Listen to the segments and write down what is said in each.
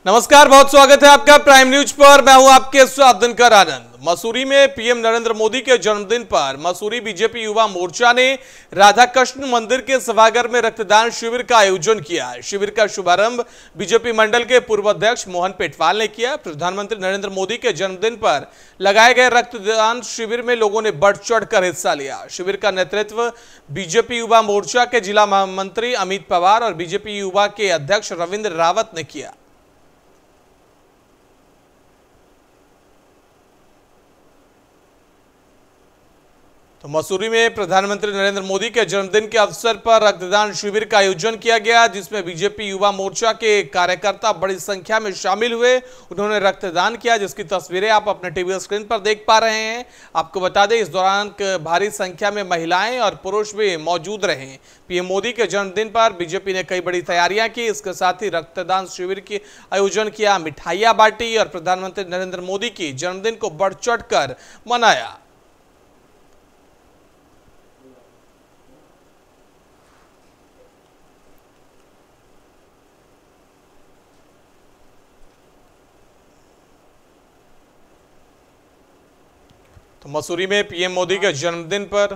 नमस्कार, बहुत स्वागत है आपका प्राइम न्यूज पर। मैं हूं आपके साथ दिनकर आनंद। मसूरी में पीएम नरेंद्र मोदी के जन्मदिन पर मसूरी बीजेपी युवा मोर्चा ने राधा कृष्ण मंदिर के सभागार में रक्तदान शिविर का आयोजन किया। शिविर का शुभारंभ बीजेपी मंडल के पूर्व अध्यक्ष मोहन पेटवाल ने किया। प्रधानमंत्री नरेंद्र मोदी के जन्मदिन पर लगाए गए रक्तदान शिविर में लोगों ने बढ़ चढ़कर हिस्सा लिया। शिविर का नेतृत्व बीजेपी युवा मोर्चा के जिला महामंत्री अमित पवार और बीजेपी युवा के अध्यक्ष रविंद्र रावत ने किया। तो मसूरी में प्रधानमंत्री नरेंद्र मोदी के जन्मदिन के अवसर पर रक्तदान शिविर का आयोजन किया गया, जिसमें बीजेपी युवा मोर्चा के कार्यकर्ता बड़ी संख्या में शामिल हुए। उन्होंने रक्तदान किया, जिसकी तस्वीरें आप अपने टीवी स्क्रीन पर देख पा रहे हैं। आपको बता दें, इस दौरान भारी संख्या में महिलाएं और पुरुष भी मौजूद रहे। पीएम मोदी के जन्मदिन पर बीजेपी ने कई बड़ी तैयारियां की। इसके साथ ही रक्तदान शिविर की आयोजन किया, मिठाइयां बांटी और प्रधानमंत्री नरेंद्र मोदी की जन्मदिन को बढ़ चढ़ कर मनाया। तो मसूरी में पीएम मोदी के जन्मदिन पर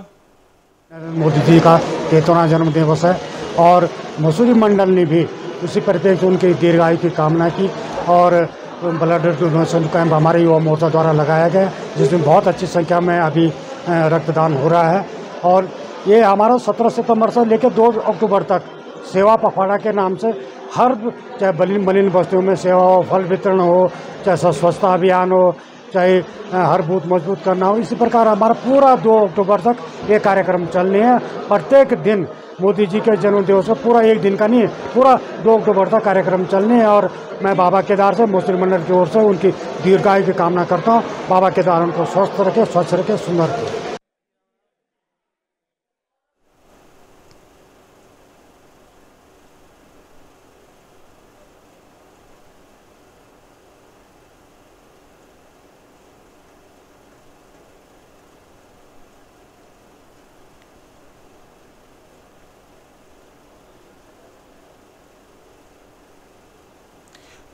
नरेंद्र मोदी जी का 13वां जन्म दिवस है और मसूरी मंडल ने भी उसी परिप्रेक्ष्य उनकी दीर्घायु की कामना की और ब्लड डोनेशन कैंप हमारे युवा मोर्चा द्वारा लगाया गया, जिसमें बहुत अच्छी संख्या में अभी रक्तदान हो रहा है। और ये हमारा 17 सितंबर से लेकर 2 अक्टूबर तक सेवा पखवाड़ा के नाम से हर चाहे मलिन बस्तियों में सेवा हो, फल वितरण हो, चाहे स्वच्छता अभियान हो, चाहे हर बूथ मजबूत करना हो, इसी प्रकार हमारा पूरा 2 अक्टूबर तक ये कार्यक्रम चलने हैं। प्रत्येक दिन मोदी जी के जन्म दिवस का पूरा एक दिन का नहीं, पूरा 2 अक्टूबर तक कार्यक्रम चलने हैं। और मैं बाबा केदार से मसूरी मंडल की ओर से उनकी दीर्घायु की कामना करता हूँ। बाबा केदार उनको स्वस्थ रखे, स्वच्छ रखे, सुंदर रखे।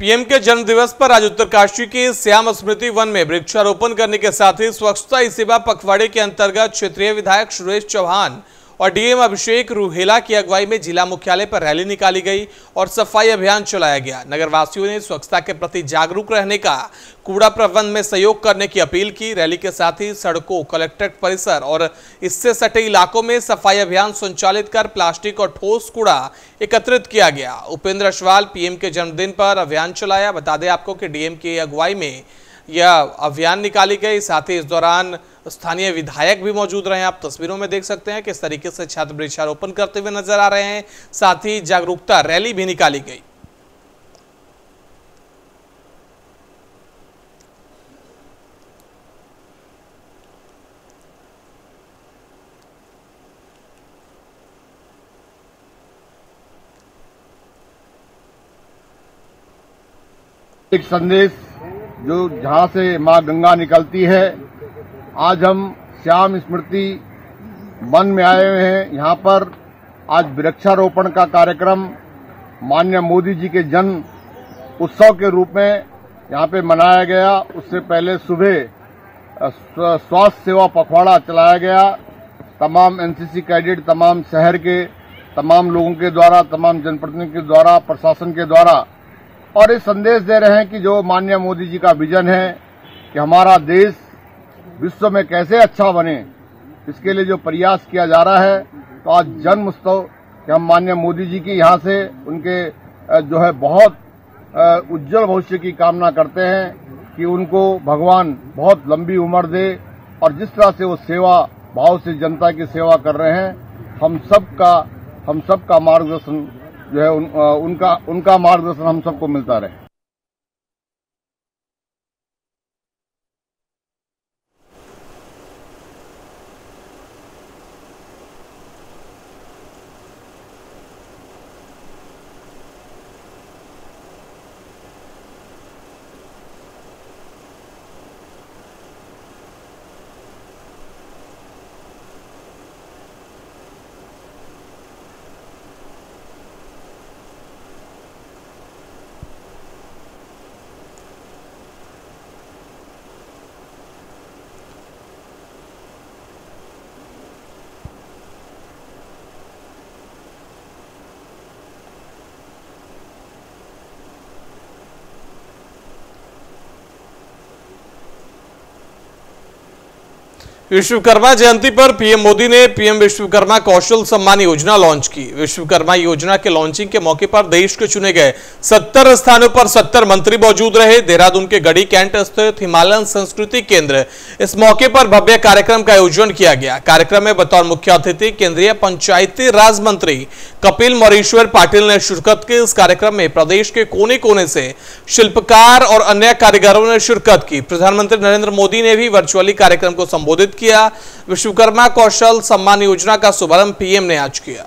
पीएम के जन्म दिवस पर आज उत्तरकाशी के श्याम स्मृति वन में वृक्षारोपण करने के साथ ही स्वच्छता ही सेवा पखवाड़े के अंतर्गत क्षेत्रीय विधायक सुरेश चौहान और डीएम अभिषेक रूहेला की अगुवाई में जिला मुख्यालय पर रैली निकाली गई और सफाई अभियान चलाया गया। नगरवासियों ने स्वच्छता के प्रति जागरूक रहने का, कूड़ा प्रबंधन में सहयोग करने की अपील की। रैली के साथ ही सड़कों, कलेक्ट्रेट परिसर और इससे सटे इलाकों में सफाई अभियान संचालित कर प्लास्टिक और ठोस कूड़ा एकत्रित किया गया। उपेंद्र अशवाल पीएम के जन्मदिन पर अभियान चलाया। बता दें आपको कि डीएम की अगुवाई में यह अभियान निकाली गई। साथ ही इस दौरान स्थानीय विधायक भी मौजूद रहे। आप तस्वीरों में देख सकते हैं किस तरीके से छात्र वृक्षारोपण करते हुए नजर आ रहे हैं। साथ ही जागरूकता रैली भी निकाली गई। एक संदेश जो जहां से मां गंगा निकलती है, आज हम श्याम स्मृति वन में आए हुए हैं। यहाँ पर आज वृक्षारोपण का कार्यक्रम माननीय मोदी जी के जन्म उत्सव के रूप में यहाँ पे मनाया गया। उससे पहले सुबह स्वास्थ्य सेवा पखवाड़ा चलाया गया। तमाम एनसीसी कैडेट, तमाम शहर के तमाम लोगों के द्वारा, तमाम जनप्रतिनिधियों के द्वारा, प्रशासन के द्वारा, और ये संदेश दे रहे हैं कि जो माननीय मोदी जी का विजन है कि हमारा देश विश्व में कैसे अच्छा बने, इसके लिए जो प्रयास किया जा रहा है। तो आज जन्म उत्सव कि हम माननीय मोदी जी की यहाँ से उनके जो है बहुत उज्जवल भविष्य की कामना करते हैं कि उनको भगवान बहुत लंबी उम्र दे और जिस तरह से वो सेवा भाव से जनता की सेवा कर रहे हैं, हम सबका मार्गदर्शन जो है उनका मार्गदर्शन हम सबको मिलता रहे। विश्वकर्मा जयंती पर पीएम मोदी ने पीएम विश्वकर्मा कौशल सम्मान योजना लॉन्च की। विश्वकर्मा योजना के लॉन्चिंग के मौके पर देश के चुने गए 70 स्थानों पर 70 मंत्री मौजूद रहे। देहरादून के गढ़ी कैंट स्थित हिमालयन संस्कृति केंद्र इस मौके पर भव्य कार्यक्रम का आयोजन किया गया। कार्यक्रम में बतौर मुख्य अतिथि केंद्रीय पंचायती राज मंत्री कपिल मोरेश्वर पाटिल ने शिरकत की। इस कार्यक्रम में प्रदेश के कोने कोने से शिल्पकार और अन्य कारीगरों ने शिरकत की। प्रधानमंत्री नरेंद्र मोदी ने भी वर्चुअली कार्यक्रम को संबोधित किया। विश्वकर्मा कौशल सम्मान योजना का शुभारंभ पीएम ने आज किया।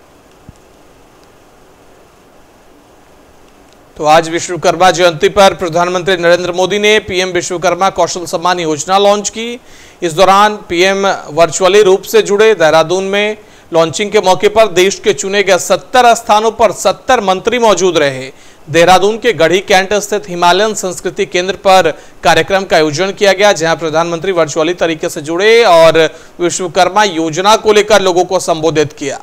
तो आज विश्वकर्मा जयंती पर प्रधानमंत्री नरेंद्र मोदी ने पीएम विश्वकर्मा कौशल सम्मान योजना लॉन्च की। इस दौरान पीएम वर्चुअली रूप से जुड़े। देहरादून में लॉन्चिंग के मौके पर देश के चुने गए 70 स्थानों पर 70 मंत्री मौजूद रहे। देहरादून के गढ़ी कैंट स्थित हिमालयन संस्कृति केंद्र पर कार्यक्रम का आयोजन किया गया, जहां प्रधानमंत्री वर्चुअली तरीके से जुड़े और विश्वकर्मा योजना को लेकर लोगों को संबोधित किया।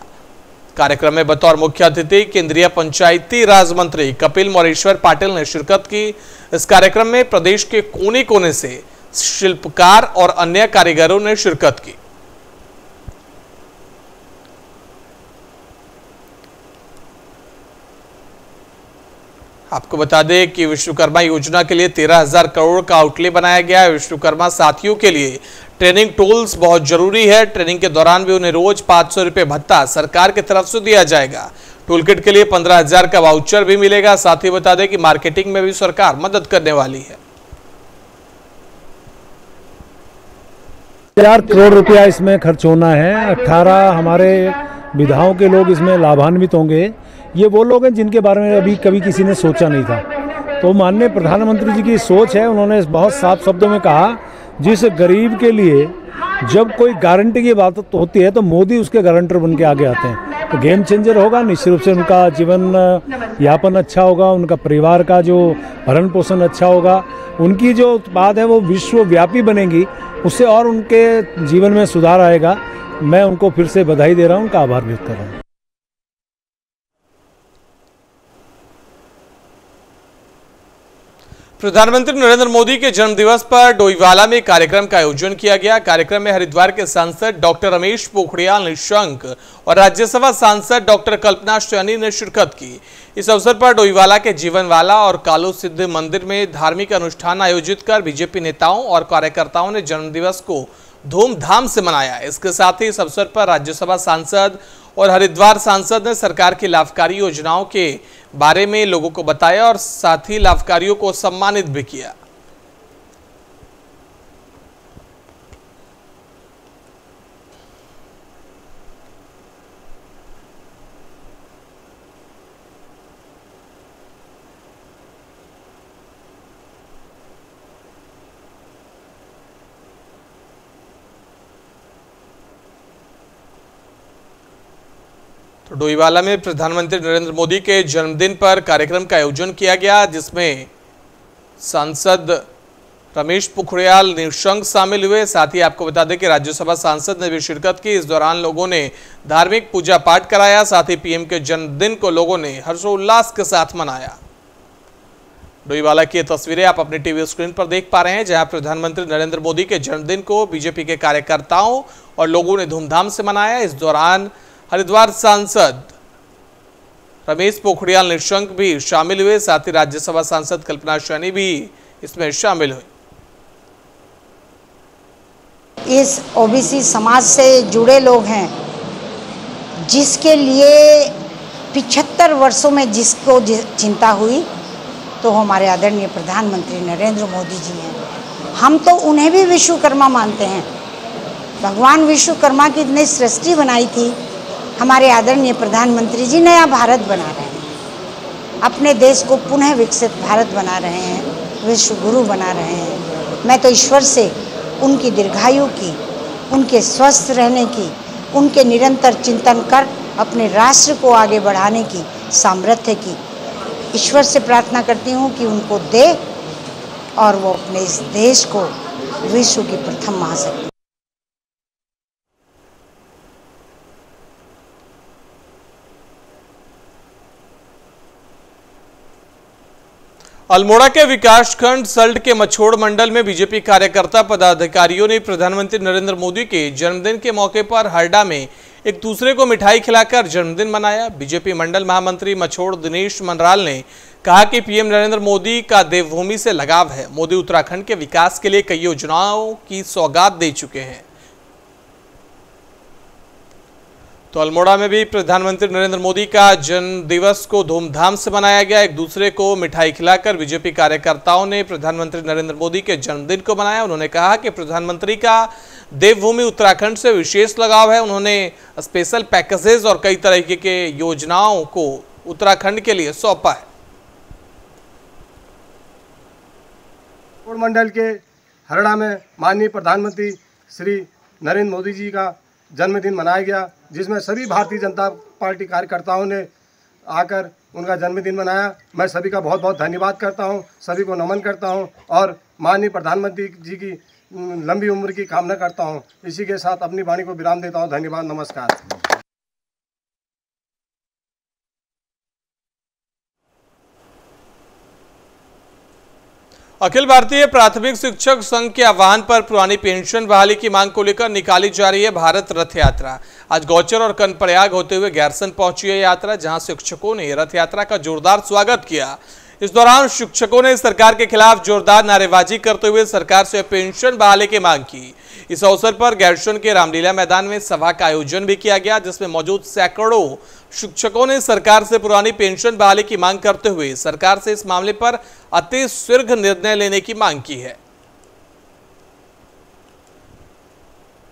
कार्यक्रम में बतौर मुख्य अतिथि केंद्रीय पंचायती राज मंत्री कपिल मोरेश्वर पाटिल ने शिरकत की। इस कार्यक्रम में प्रदेश के कोने कोने से शिल्पकार और अन्य कारीगरों ने शिरकत की। आपको बता दें कि विश्वकर्मा योजना के लिए 13,000 करोड़ का आउटले बनाया गया है। विश्वकर्मा साथियों के लिए ट्रेनिंग टूल्स बहुत जरूरी है। ट्रेनिंग के दौरान भी उन्हें रोज 500 रुपये भत्ता सरकार की तरफ से दिया जाएगा। टूल किट के लिए 15,000 का वाउचर भी मिलेगा। साथ ही बता दें कि मार्केटिंग में भी सरकार मदद करने वाली है। 4 करोड़ रुपया इसमें खर्च होना है। 18 हमारे विधाओं के लोग इसमें लाभान्वित होंगे। ये वो लोग हैं जिनके बारे में अभी कभी किसी ने सोचा नहीं था। तो माननीय प्रधानमंत्री जी की सोच है, उन्होंने बहुत साफ शब्दों में कहा, जिस गरीब के लिए जब कोई गारंटी की बात होती है तो मोदी उसके गारंटर बन के आगे आते हैं। तो गेम चेंजर होगा। निश्चित रूप से उनका जीवन यापन अच्छा होगा, उनका परिवार का जो भरण पोषण अच्छा होगा, उनकी जो बात है वो विश्वव्यापी बनेगी। उससे और उनके जीवन में सुधार आएगा। मैं उनको फिर से बधाई दे रहा हूँ, उनका आभार व्यक्त कर रहा हूँ। प्रधानमंत्री नरेंद्र मोदी के जन्मदिवस पर डोईवाला में कार्यक्रम का आयोजन किया गया। कार्यक्रम में हरिद्वार के सांसद डॉक्टर रमेश पोखरियाल निशंक और राज्यसभा सांसद डॉक्टर कल्पना सैनी ने शिरकत की। इस अवसर पर डोईवाला के जीवनवाला और कालू सिद्ध मंदिर में धार्मिक अनुष्ठान आयोजित कर बीजेपी नेताओं और कार्यकर्ताओं ने जन्मदिवस को धूमधाम से मनाया। इसके साथ ही इस अवसर पर राज्यसभा सांसद और हरिद्वार सांसद ने सरकार की लाभकारी योजनाओं के बारे में लोगों को बताया और साथ ही लाभकारियों को सम्मानित भी किया। तो डोईवाला में प्रधानमंत्री नरेंद्र मोदी के जन्मदिन पर कार्यक्रम का आयोजन किया गया, जिसमें सांसद रमेश पोखरियाल निशंक शामिल हुए। साथ ही आपको बता दें कि राज्यसभा सांसद ने भी शिरकत की। इस दौरान लोगों ने धार्मिक पूजा पाठ कराया। साथ ही पीएम के जन्मदिन को लोगों ने हर्षोल्लास के साथ मनाया। डोईवाला की तस्वीरें आप अपने टीवी स्क्रीन पर देख पा रहे हैं, जहां प्रधानमंत्री नरेंद्र मोदी के जन्मदिन को बीजेपी के कार्यकर्ताओं और लोगों ने धूमधाम से मनाया। इस दौरान हरिद्वार सांसद रमेश पोखरियाल निशंक भी शामिल हुए। साथ ही राज्यसभा सांसद कल्पना सैनी भी इसमें शामिल हुई। इस ओबीसी समाज से जुड़े लोग हैं, जिसके लिए 75 वर्षों में जिसको चिंता हुई, तो हमारे आदरणीय प्रधानमंत्री नरेंद्र मोदी जी हैं। हम तो उन्हें भी विश्वकर्मा मानते हैं। भगवान विश्वकर्मा की इतनी सृष्टि बनाई थी। हमारे आदरणीय प्रधानमंत्री जी नया भारत बना रहे हैं, अपने देश को पुनः विकसित भारत बना रहे हैं, विश्व गुरु बना रहे हैं। मैं तो ईश्वर से उनकी दीर्घायु की, उनके स्वस्थ रहने की, उनके निरंतर चिंतन कर अपने राष्ट्र को आगे बढ़ाने की सामर्थ्य की ईश्वर से प्रार्थना करती हूँ कि उनको दे और वो अपने इस देश को विश्व की प्रथम महाशक्ति। अल्मोड़ा के विकासखंड सल्ट के मछोड़ मंडल में बीजेपी कार्यकर्ता पदाधिकारियों ने प्रधानमंत्री नरेंद्र मोदी के जन्मदिन के मौके पर हरडा में एक दूसरे को मिठाई खिलाकर जन्मदिन मनाया। बीजेपी मंडल महामंत्री मछोड़ दिनेश मनराल ने कहा कि पीएम नरेंद्र मोदी का देवभूमि से लगाव है। मोदी उत्तराखंड के विकास के लिए कई योजनाओं की सौगात दे चुके हैं। तो अल्मोड़ा में भी प्रधानमंत्री नरेंद्र मोदी का जन्म दिवस को धूमधाम से मनाया गया। एक दूसरे को मिठाई खिलाकर बीजेपी कार्यकर्ताओं ने प्रधानमंत्री नरेंद्र मोदी के जन्मदिन को मनाया। उन्होंने कहा कि प्रधानमंत्री का देवभूमि उत्तराखंड से विशेष लगाव है। उन्होंने स्पेशल पैकेजेस और कई तरह के योजनाओं को उत्तराखंड के लिए सौंपा है। मंडल के हरड़ा में माननीय प्रधानमंत्री श्री नरेंद्र मोदी जी का जन्मदिन मनाया गया, जिसमें सभी भारतीय जनता पार्टी कार्यकर्ताओं ने आकर उनका जन्मदिन मनाया। मैं सभी का बहुत बहुत धन्यवाद करता हूं, सभी को नमन करता हूं और माननीय प्रधानमंत्री जी की लंबी उम्र की कामना करता हूं। इसी के साथ अपनी वाणी को विराम देता हूं। धन्यवाद, नमस्कार। अखिल भारतीय प्राथमिक शिक्षक संघ के आह्वान पर पुरानी पेंशन बहाली की मांग को लेकर निकाली जा रही है भारत रथ यात्रा। आज गौचर और कर्णप्रयाग होते हुए गैरसन पहुंची है यात्रा, जहां शिक्षकों ने रथ यात्रा का जोरदार स्वागत किया। इस दौरान शिक्षकों ने सरकार के खिलाफ जोरदार नारेबाजी करते हुए सरकार से पेंशन बहाली की मांग की। इस अवसर पर गैरसन के रामलीला मैदान में सभा का आयोजन भी किया गया, जिसमें मौजूद सैकड़ों शिक्षकों ने सरकार से पुरानी पेंशन बहाली की मांग करते हुए सरकार से इस मामले पर अतिशीघ्र निर्णय लेने की मांग की है।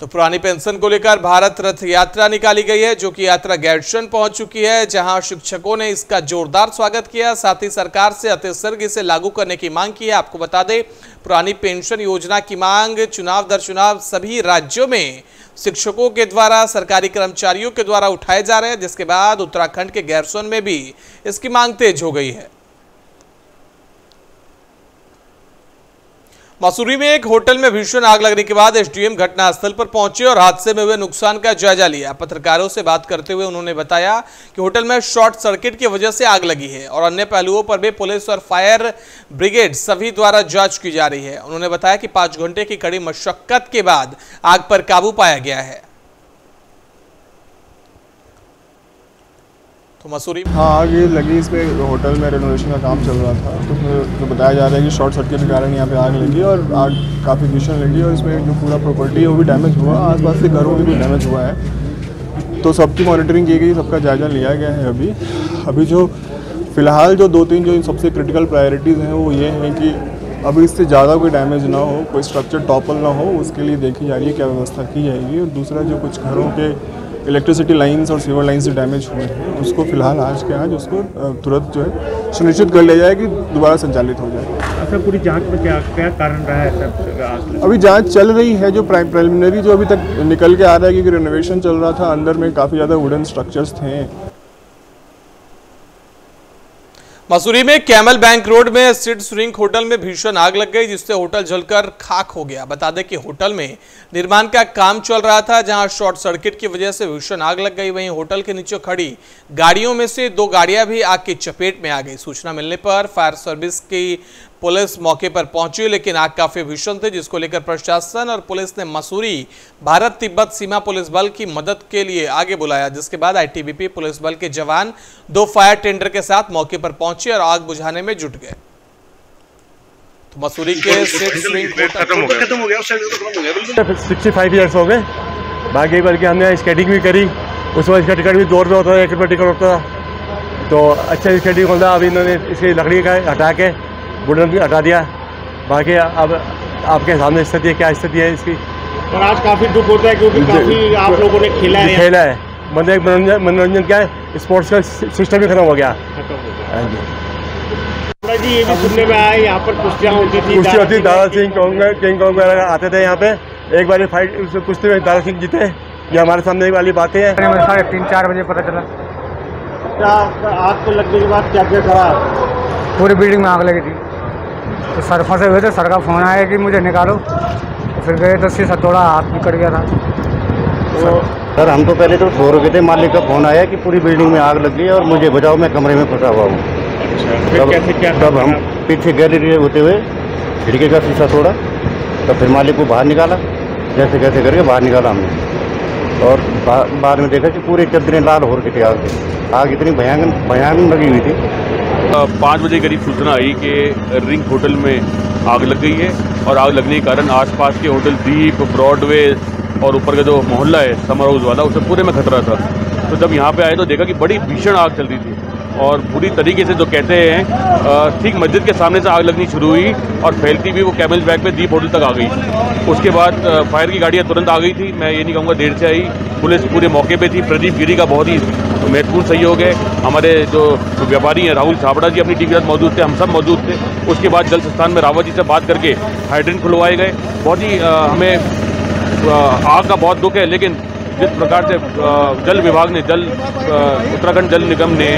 तो पुरानी पेंशन को लेकर भारत रथ यात्रा निकाली गई है, जो कि यात्रा गैरसन पहुंच चुकी है, जहां शिक्षकों ने इसका जोरदार स्वागत किया। साथ ही सरकार से अतिशीघ्र इसे लागू करने की मांग की है। आपको बता दें, पुरानी पेंशन योजना की मांग चुनाव दर चुनाव सभी राज्यों में शिक्षकों के द्वारा, सरकारी कर्मचारियों के द्वारा उठाए जा रहे हैं, जिसके बाद उत्तराखंड के गैरसन में भी इसकी मांग तेज हो गई है। मसूरी में एक होटल में भीषण आग लगने के बाद एसडीएम घटनास्थल पर पहुंचे और हादसे में हुए नुकसान का जायजा लिया। पत्रकारों से बात करते हुए उन्होंने बताया कि होटल में शॉर्ट सर्किट की वजह से आग लगी है और अन्य पहलुओं पर भी पुलिस और फायर ब्रिगेड सभी द्वारा जांच की जा रही है। उन्होंने बताया कि 5 घंटे की कड़ी मशक्कत के बाद आग पर काबू पाया गया है। तो मसूरी आग ये लगी, इसमें होटल में रेनोवेशन का काम चल रहा था, तो उसमें जो बताया जा रहा है कि शॉर्ट सर्किट के कारण यहाँ पे आग लगी और आग काफ़ी भीषण लगी और इसमें जो पूरा प्रॉपर्टी है वो भी डैमेज हुआ, आसपास के घरों में भी डैमेज हुआ है। तो सबकी मॉनिटरिंग की गई, सबका जायजा लिया गया है। अभी जो फ़िलहाल जो 2-3 जो सबसे क्रिटिकल प्रायोरिटीज़ हैं वो ये हैं कि अभी इससे ज़्यादा कोई डैमेज ना हो, कोई स्ट्रक्चर टॉपल ना हो, उसके लिए देखी जा रही है क्या व्यवस्था की जाएगी। और दूसरा जो कुछ घरों के इलेक्ट्रिसिटी लाइंस और सीवर लाइंस से डैमेज हुए हैं, उसको फिलहाल आज के आज उसको तुरंत जो है सुनिश्चित कर लिया जाए कि दोबारा संचालित हो जाए। सर, पूरी जांच में क्या कारण रहा है सर? अभी जांच चल रही है। जो प्रिलिमिनरी जो अभी तक निकल के आ रहा है, क्योंकि रेनोवेशन चल रहा था, अंदर में काफ़ी ज़्यादा वुडन स्ट्रक्चर्स थे। मसूरी में कैमल बैंक रोड में स्थित श्रिंक होटल में भीषण आग लग गई, जिससे होटल जलकर खाक हो गया। बता दें कि होटल में निर्माण का काम चल रहा था, जहां शॉर्ट सर्किट की वजह से भीषण आग लग गई। वहीं होटल के नीचे खड़ी गाड़ियों में से 2 गाड़ियां भी आग की चपेट में आ गई। सूचना मिलने पर फायर सर्विस की पुलिस मौके पर पहुंची, लेकिन आग काफी भीषण थी, जिसको लेकर प्रशासन और पुलिस ने मसूरी भारत तिब्बत सीमा पुलिस बल की मदद के लिए आगे बुलाया, जिसके बाद आईटीबीपी पुलिस बल के जवान 2 फायर टेंडर के साथ मौके पर पहुंचे और आग बुझाने में जुट गए। तो मसूरी के 65 ईयर्स हो गए। बाकी बल्कि हमने स्केटिंग भी करी, उस वक्त इसका टिकट भी 2 रुपये होता था, 1 रुपये टिकट होता था। तो अच्छा स्केटिंग होता है। अभी इन्होंने इसकी लकड़ी का हटा के वुडन भी हटा दिया। बाकी अब आपके सामने स्थिति है, क्या स्थिति है इसकी। और आज काफ़ी दुख होता है क्योंकि काफ़ी आप लोगों ने खेला है। मतलब मनोरंजन क्या है, स्पोर्ट्स का सिस्टम भी खत्म हो गया। हाँ जी, ये भी सुनने में आया यहाँ पर कुश्तियाँ होती थी, दारा सिंह किंग कॉन्ग वगैरह आते थे यहाँ पे। एक बार फाइट कुश्ती में दारा सिंह जीते, ये हमारे सामने वाली बातें हैं। 3-4 बजे पता चला। क्या आग तो लगने के बाद क्या क्या करा? पूरी बिल्डिंग में आग लगी थी, तो सर फंसे हुए थे। सर का फ़ोन आया कि मुझे निकालो, तो फिर गए तो शीशा तोड़ा, हाथ भी कट गया था। तो सर हम तो पहले तो सो रहे थे, मालिक का फ़ोन आया कि पूरी बिल्डिंग में आग लग गई और मुझे बचाओ, मैं कमरे में फंसा हुआ हूँ। अच्छा, फिर कैसे क्या तब हम पीछे गैलरी होते हुए खिड़की का शीशा तोड़ा, तब फिर मालिक को बाहर निकाला, जैसे कैसे करके बाहर निकाला हमने। और बाद में देखा कि पूरी चद्दरें लाल हो रही थी आग से। आग इतनी भयानक लगी हुई थी। 5 बजे करीब सूचना आई कि रिंग होटल में आग लग गई है और आग लगने के कारण आसपास के होटल दीप, ब्रॉडवे और ऊपर का जो मोहल्ला है समर हाउस वाला, उससे पूरे में खतरा था। तो जब यहाँ पे आए तो देखा कि बड़ी भीषण आग चल रही थी और पूरी तरीके से जो कहते हैं ठीक मस्जिद के सामने से आग लगनी शुरू हुई और फैलती हुई वो कैमल बैग पे दीप होटल तक आ गई। उसके बाद फायर की गाड़ियाँ तुरंत आ गई थी। मैं ये नहीं कहूँगा देर से आई, पुलिस पूरे मौके पे थी। प्रदीप गिरी का बहुत ही महत्वपूर्ण सहयोग है। हमारे जो व्यापारी हैं राहुल छाबड़ा जी अपनी टीम के साथ मौजूद थे, हम सब मौजूद थे। उसके बाद जल संस्थान में रावत जी से बात करके हाइड्रेंट खुलवाए गए। बहुत ही हमें आग का बहुत दुख है, लेकिन जिस प्रकार से जल विभाग ने उत्तराखंड जल निगम ने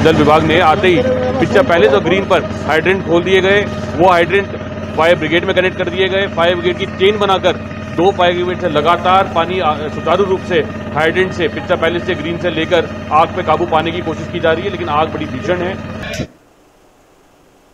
जल विभाग ने आते ही पिक्चर पैलेस और ग्रीन पर हाइड्रेंट खोल दिए गए। वो हाइड्रेंट फायर ब्रिगेड में कनेक्ट कर दिए गए। फायर ब्रिगेड की चेन बनाकर 2 फायर ब्रिगेड से लगातार पानी सुचारू रूप से हाइड्रेंट से पिक्चर पैलेस से ग्रीन से लेकर आग पे काबू पाने की कोशिश की जा रही है, लेकिन आग बड़ी भीषण है।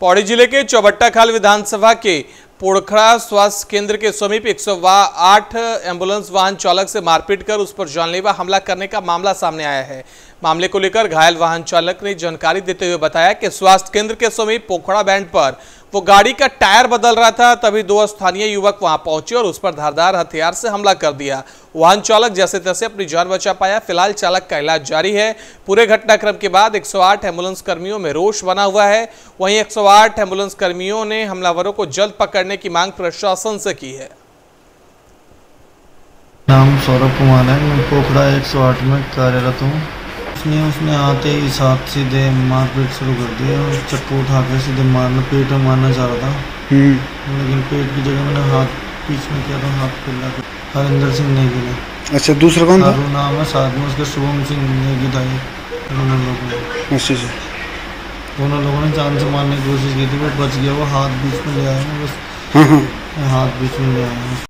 पौड़ी जिले के चौबट्टाखाल विधानसभा के पोड़खड़ा स्वास्थ्य केंद्र के समीप 108 एम्बुलेंस वाहन चालक से मारपीट कर उस पर जानलेवा हमला करने का मामला सामने आया है। मामले को लेकर घायल वाहन चालक ने जानकारी देते हुए बताया कि स्वास्थ्य केंद्र के समीप पोखड़ा बैंड पर वो गाड़ी का टायर बदल रहा था, तभी 2 स्थानीय युवक वहां पहुंचे और उस पर धारदार हथियार से हमला कर दिया। वाहन चालक जैसे तैसे अपनी जान बचा पाया। फिलहाल चालक का इलाज जारी है। पूरे घटनाक्रम के बाद 108 एम्बुलेंस कर्मियों में रोष बना हुआ है। वहीं 108 एम्बुलेंस कर्मियों ने हमलावरों को जल्द पकड़ने की मांग प्रशासन से की है। नाम सौरभ कुमार है, मैं पोखड़ा 108 में कार्यरत हूँ। उसने आते ही साथ सीधे मारपीट शुरू कर दिया और चक्कू उठा के सीधे पेट में मारना चाह रहा था, लेकिन पेट की जगह मैंने हाथ पीछ में किया था, हाथ फैला के। हरिंदर सिंह नेगी ने। अच्छा, दूसरा कौन था? नाम है, साथ में उसका शुभम सिंह नेगी था। दोनों लोगों ने दोनों लोगों ने जान से मारने की कोशिश की थी, वो बच गया। वो हाथ बीच में ले आया ना, बस हाथ बीच में ले आया।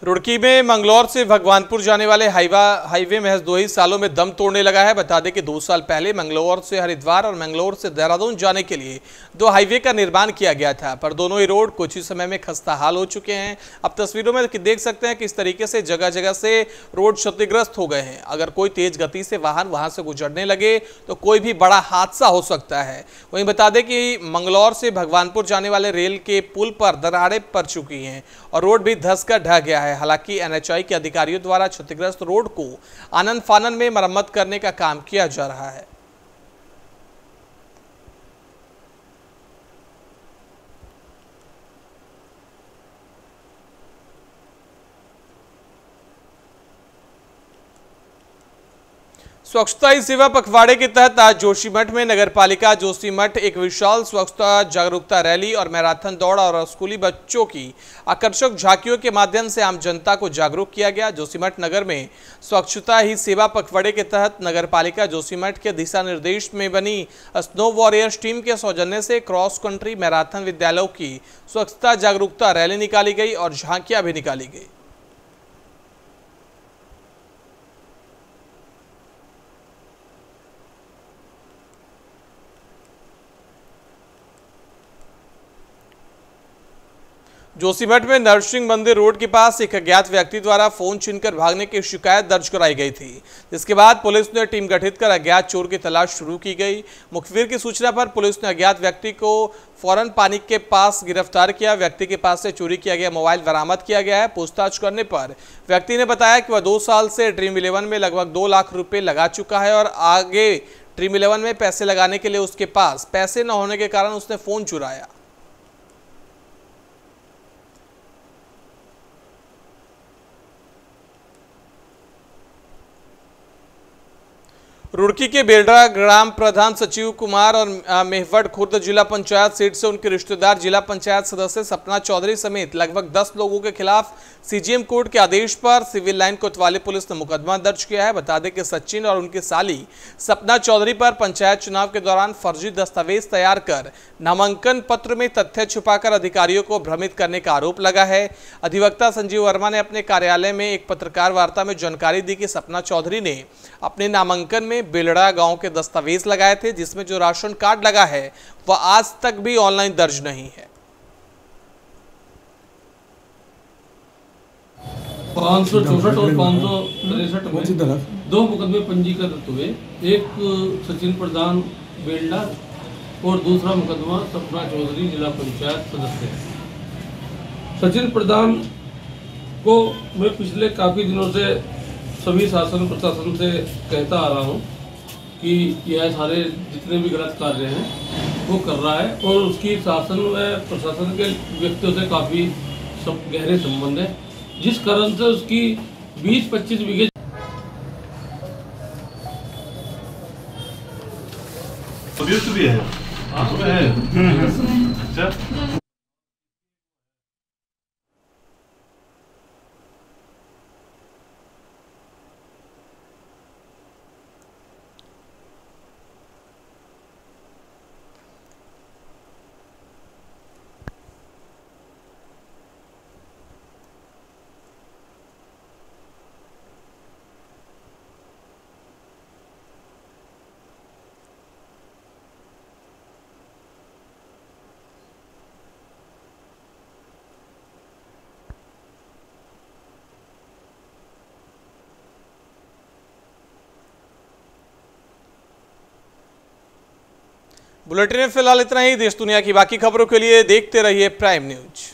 रुड़की में मंगलौर से भगवानपुर जाने वाले हाईवे महज 2 ही सालों में दम तोड़ने लगा है। बता दें कि 2 साल पहले मंगलौर से हरिद्वार और मंगलौर से देहरादून जाने के लिए 2 हाईवे का निर्माण किया गया था, पर दोनों ही रोड कुछ ही समय में खस्ता हाल हो चुके हैं। अब तस्वीरों में देख सकते हैं कि इस तरीके से जगह जगह से रोड क्षतिग्रस्त हो गए हैं। अगर कोई तेज गति से वाहन वहां से गुजरने लगे तो कोई भी बड़ा हादसा हो सकता है। वहीं बता दें कि मंगलौर से भगवानपुर जाने वाले रेल के पुल पर दरारें पड़ चुकी हैं और रोड भी धंस कर ढह गया है। हालांकि एनएचआई के अधिकारियों द्वारा क्षतिग्रस्त रोड को आनन फानन में मरम्मत करने का काम किया जा रहा है। स्वच्छता ही सेवा पखवाड़े के तहत आज जोशीमठ में नगरपालिका जोशीमठ एक विशाल स्वच्छता जागरूकता रैली और मैराथन दौड़ और स्कूली बच्चों की आकर्षक झांकियों के माध्यम से आम जनता को जागरूक किया गया। जोशीमठ नगर में स्वच्छता ही सेवा पखवाड़े के तहत नगरपालिका जोशीमठ के दिशा निर्देश में बनी स्नो वॉरियर्स टीम के सौजन्य से क्रॉस कंट्री मैराथन विद्यालयों की स्वच्छता जागरूकता रैली निकाली गई और झांकियां भी निकाली गई। जोशीमठ में नरसिंह मंदिर रोड के पास एक अज्ञात व्यक्ति द्वारा फोन छीनकर भागने की शिकायत दर्ज कराई गई थी, जिसके बाद पुलिस ने टीम गठित कर अज्ञात चोर की तलाश शुरू की गई। मुखबिर की सूचना पर पुलिस ने अज्ञात व्यक्ति को फौरन पानी के पास गिरफ्तार किया। व्यक्ति के पास से चोरी किया गया मोबाइल बरामद किया गया है। पूछताछ करने पर व्यक्ति ने बताया कि वह 2 साल से ड्रीम 11 में लगभग 2 लाख रुपए लगा चुका है और आगे ड्रीम 11 में पैसे लगाने के लिए उसके पास पैसे न होने के कारण उसने फोन चुराया। रुड़की के बेलडा ग्राम प्रधान सचिव कुमार और मेहवट खुर्द जिला पंचायत सीट से उनके रिश्तेदार जिला पंचायत सदस्य सपना चौधरी समेत लगभग 10 लोगों के खिलाफ सीजीएम कोर्ट के आदेश पर सिविल लाइन कोतवाली पुलिस ने मुकदमा दर्ज किया है। बता दें कि सचिन और उनकी साली सपना चौधरी पर पंचायत चुनाव के दौरान फर्जी दस्तावेज तैयार कर नामांकन पत्र में तथ्य छुपाकर अधिकारियों को भ्रमित करने का आरोप लगा है। अधिवक्ता संजीव वर्मा ने अपने कार्यालय में एक पत्रकार वार्ता में जानकारी दी कि सपना चौधरी ने अपने नामांकन में बेलड़ा गांव के दस्तावेज लगाए थे, जिसमें जो राशन कार्ड लगा है वह आज तक भी ऑनलाइन दर्ज नहीं है। 564 और 563 में 2 मुकदमे पंजीकृत हुए। एक सचिन प्रधान बेलडा और दूसरा मुकदमा सपना चौधरी जिला पंचायत सदस्य। सचिन प्रधान को मैं पिछले काफ़ी दिनों से सभी शासन प्रशासन से कहता आ रहा हूँ कि यह सारे जितने भी गलत कार्य हैं वो कर रहा है और उसकी शासन व प्रशासन के व्यक्तियों से काफ़ी गहरे संबंध है, जिस कारण से उसकी 20-25 बीघे भी है। अच्छा बुलेटिन में फिलहाल इतना ही। देश दुनिया की बाकी खबरों के लिए देखते रहिए प्राइम न्यूज।